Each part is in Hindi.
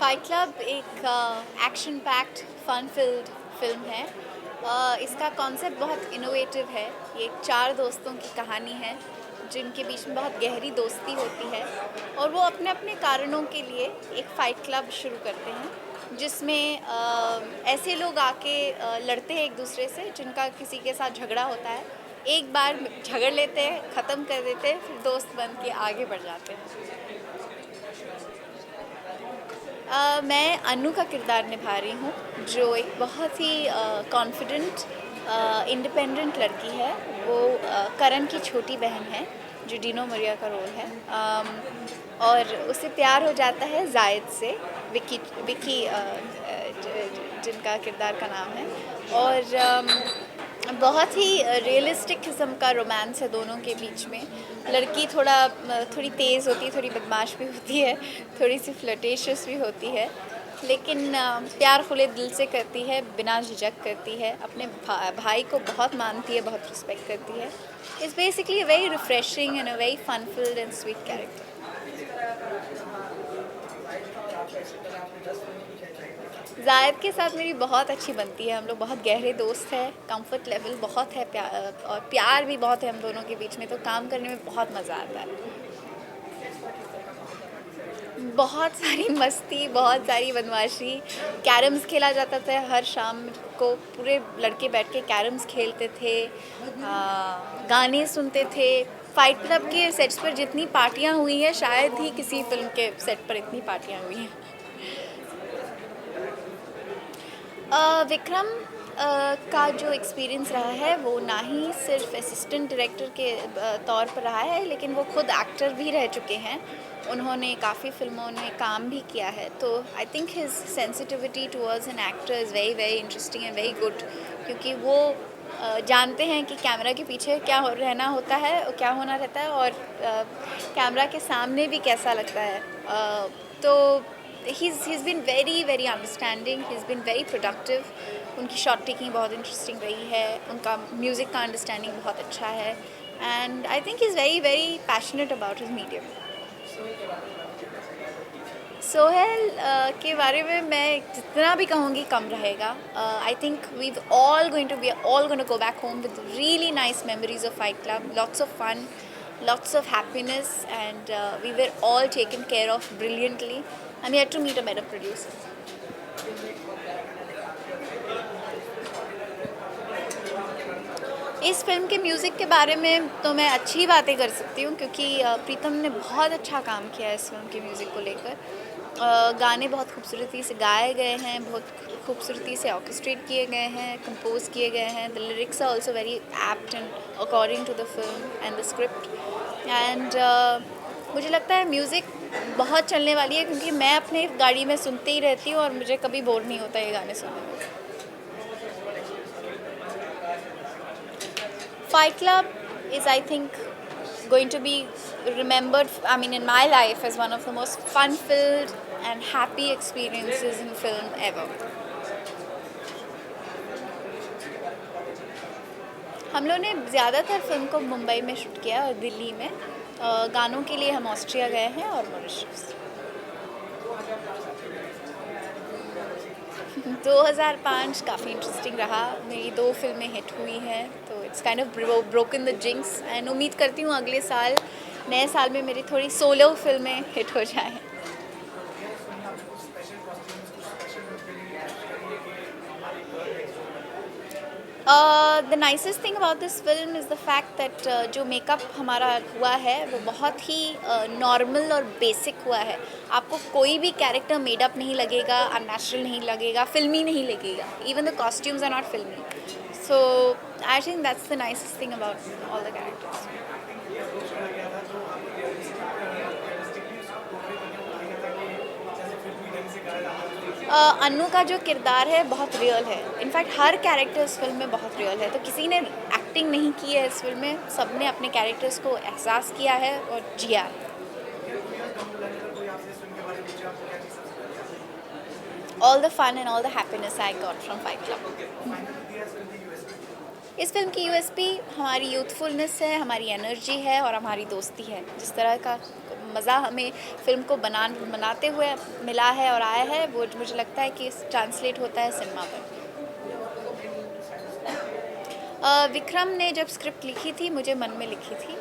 फाइट क्लब एक action packed fun filled film है। इसका कॉन्सेप्ट बहुत इनोवेटिव है। ये चार दोस्तों की कहानी है जिनके बीच में बहुत गहरी दोस्ती होती है और वो अपने अपने कारणों के लिए एक फ़ाइट क्लब शुरू करते हैं जिसमें ऐसे लोग आके लड़ते हैं एक दूसरे से जिनका किसी के साथ झगड़ा होता है। एक बार झगड़ लेते हैं, ख़त्म कर देते हैं, फिर दोस्त बन के आगे बढ़ जाते हैं। मैं अनु का किरदार निभा रही हूँ जो एक बहुत ही कॉन्फिडेंट इंडिपेंडेंट लड़की है। वो करण की छोटी बहन है जो डीनो मरिया का रोल है। और उसे प्यार हो जाता है जायद से, विकी विकी जिनका किरदार का नाम है। और बहुत ही रियलिस्टिक किस्म का रोमांस है दोनों के बीच में। लड़की थोड़ी तेज़ होती है, थोड़ी बदमाश भी होती है, थोड़ी सी फ्लर्टेशियस भी होती है, लेकिन प्यार खुले दिल से करती है, बिना झिझक करती है, अपने भाई को बहुत मानती है, बहुत रिस्पेक्ट करती है। It's basically a very refreshing and a very fun filled and sweet character. Zayed के साथ मेरी बहुत अच्छी बनती है। हम लोग बहुत गहरे दोस्त हैं, कंफर्ट लेवल बहुत है, और प्यार भी बहुत है हम दोनों के बीच में, तो काम करने में बहुत मज़ा आता है। बहुत सारी मस्ती, बहुत सारी बदमाशी। कैरम्स खेला जाता था हर शाम को, पूरे लड़के बैठ के कैरम्स खेलते थे, गाने सुनते थे। फाइट क्लब के सेट्स पर जितनी पार्टियां हुई हैं शायद ही किसी फिल्म के सेट पर इतनी पार्टियां हुई हैं। विक्रम का जो एक्सपीरियंस रहा है वो ना ही सिर्फ असिस्टेंट डायरेक्टर के तौर पर रहा है, लेकिन वो खुद एक्टर भी रह चुके हैं। उन्होंने काफ़ी फिल्मों में काम भी किया है, तो I think his sensitivity towards an actor is very very interesting and very good, क्योंकि वो जानते हैं कि कैमरा के पीछे क्या रहना होता है, क्या होना रहता है, और कैमरा के सामने भी कैसा लगता है। तो he's been very very understanding, he's been very productive। उनकी शॉट टेकिंग बहुत इंटरेस्टिंग रही है, उनका म्यूज़िक का अंडरस्टैंडिंग बहुत अच्छा है, and I think he is very very passionate about his medium. Sohail के बारे में मैं जितना भी कहूँगी कम रहेगा। I think we all going to go back home with really nice memories of fight club, lots of fun, lots of happiness, and we were all taken care of brilliantly. I'm yet to meet a better producer. इस फिल्म के म्यूज़िक के बारे में तो मैं अच्छी बातें कर सकती हूँ, क्योंकि प्रीतम ने बहुत अच्छा काम किया है इस फिल्म के म्यूज़िक को लेकर। गाने बहुत खूबसूरती से गाए गए हैं, बहुत खूबसूरती से ऑर्केस्ट्रेट किए गए हैं, कंपोज किए गए हैं। The lyrics are also very apt and according to the film and the script, and मुझे लगता है म्यूज़िक बहुत चलने वाली है, क्योंकि मैं अपने गाड़ी में सुनते ही रहती हूँ और मुझे कभी बोर नहीं होता ये गाने सुनने में। Fight Club is, I think, going to be remembered, I mean, in my life as one of the most fun-filled and happy experiences in film ever. हम लोगों ने ज़्यादातर फिल्म को मुंबई में शूट किया और दिल्ली में। गानों के लिए हम ऑस्ट्रिया गए हैं और मॉरिशस। 2005 काफ़ी इंटरेस्टिंग रहा। मेरी 2 फिल्में हिट हुई हैं, तो it's kind of broken the jinx, and उम्मीद करती हूँ अगले साल, नए साल में मेरी थोड़ी सोलो फिल्में हिट हो जाएं। The nicest thing about this film is the fact that जो मेकअप हमारा हुआ है वो बहुत ही नॉर्मल और बेसिक हुआ है। आपको कोई भी कैरेक्टर मेड अप नहीं लगेगा, अननेचुरल नहीं लगेगा, फिल्मी नहीं लगेगा। Even the costumes are not filmy, so I think that's the nicest thing about all the characters. Annu का जो किरदार है बहुत रियल है। इनफैक्ट हर कैरेक्टर इस फिल्म में बहुत रियल है, तो किसी ने एक्टिंग नहीं की है इस फिल्म में, सबने अपने कैरेक्टर्स को एहसास किया है और जिया है। All the fun and all the happiness I got from fight club. इस फिल्म की यूएसपी हमारी यूथफुलनेस है, हमारी एनर्जी है और हमारी दोस्ती है। जिस तरह का मज़ा हमें फ़िल्म को बनाते हुए मिला है और आया है, वो मुझे लगता है कि ट्रांसलेट होता है सिनेमा पर। विक्रम ने जब स्क्रिप्ट लिखी थी, मुझे मन में लिखी थी,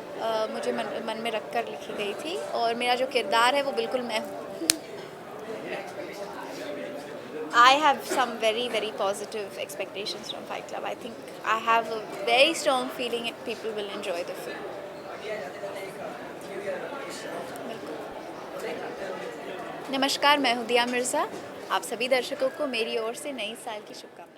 मुझे मन में रख कर लिखी गई थी, और मेरा जो किरदार है वो बिल्कुल मैं हूँ। I have some very positive expectations from Fight Club. I think I have a very strong feeling that people will enjoy the film. नमस्कार, मैं हूँ दिया मिर्ज़ा। आप सभी दर्शकों को मेरी ओर से नई साल की शुभकामनाएं।